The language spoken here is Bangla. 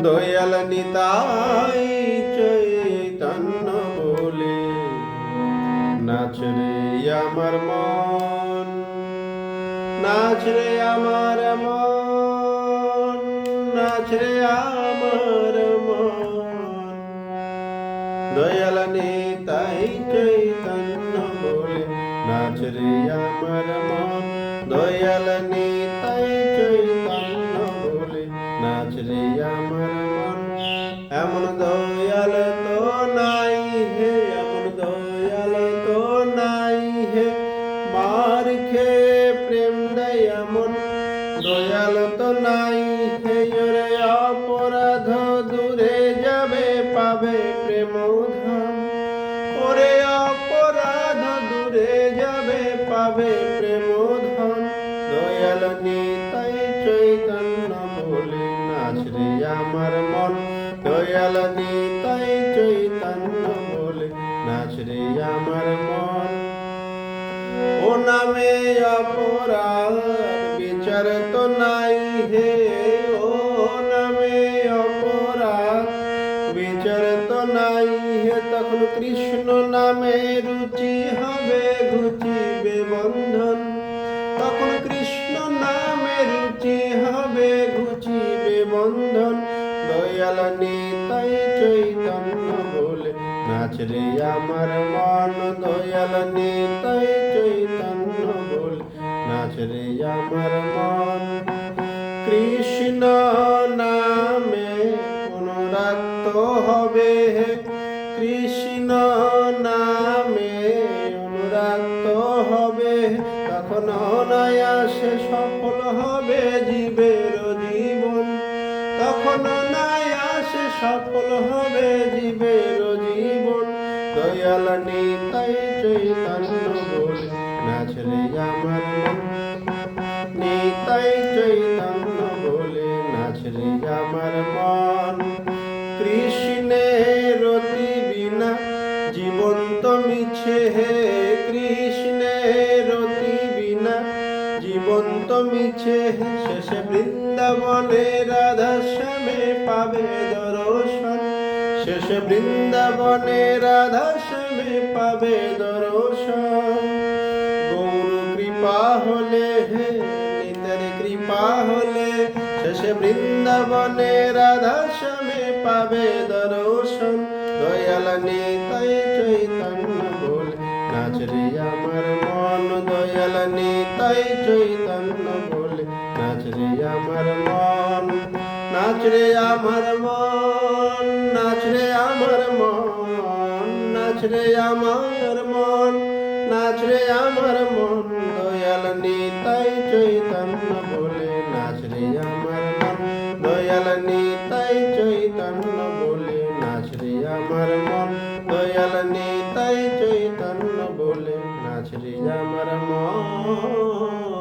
দয়াল নিতাই চৈতন্য বলে নাচ রে আমার মন, নাচ রে আমার মন, নাচ রে আমার মন। দয়াল নিতাই চৈতন্য বলে নাচ রে আমার মন, দয়াল নিতাই চৈতন্য বলে নাচ রে আমার মন। এমন দয়াল তো নাই হে, এমন দয়াল তো নাই হে, মার খেয়ে প্রেম দেয় এমন দয়াল তো নাই হে। ওরে অপরাধ দূরে যাবে পাবে প্রেম ধাম, ওরে অপরাধ দূরে যাবে পাবে প্রেম ধাম। দয়াল নিতাই চৈতন্য বলে নাচ রে আমার মন, দয়াল নিতাই চৈতন্য বলে নাচ রে আমার মন। ও নামে অপরাধ বিচার তো নাই হে, ও নামে অপরাধ বিচার তো নাই হে। তখন কৃষ্ণ নামে রুচি হবে ঘুচিবে বন্ধন, তখন কৃষ্ণ নামে রুচি হবে ঘুচিবে বন্ধন। দয়াল নিতাই চৈতন্য বলে নাচ রে আমার মন, দয়াল নিতাই চৈতন্য বলে নাচ রে আমার মন। কৃষ্ণ নামে অনুরক্ত হবে হে, কৃষ্ণ নামে অনুরক্ত হবে, তখন অনায়াসে সফল হবে জীবের জীবন, তখন অনায়াসে সফল হবে জীবের জীবন। দয়াল নিতাই চৈতন্য বলে নাচ রে আমার মন, নিতাই চৈতন্য বলে নাচ রে আমার মন। কৃষ্ণের রতি বিনা জীবন তো মিছে হে, কৃষ্ণের রতি বিনা জীবন তো মিছে হে। শেষে বৃন্দাবনে রাধা শ্যামে পাবে দর্শন, শেষে বৃন্দাবনে রাধা শ্যামে পাবে দর্শন। গৌর কৃপা হলে হে, নিতের কৃপা হলে, শেষে বৃন্দাবনে রাধা শ্যামে পাবে দর্শন। দয়াল নিতাই চৈতন্য বলে নাচ রে আমার মন, দয়াল নিতাই চৈতন্য বলে নাচ রে আমার মন। নাচ রে আমার মন, নাচ রে আমার মন, নাচ রে আমার মন, নাচ রে আমার মন। দয়াল নিতাই চৈতন্য বলে নাচ রে আমার মন, দয়াল নিতাই চৈতন্য বলে নাচ রে আমার মন, দয়াল নিতাই চৈতন্য বলে নাচ রে আমার মন।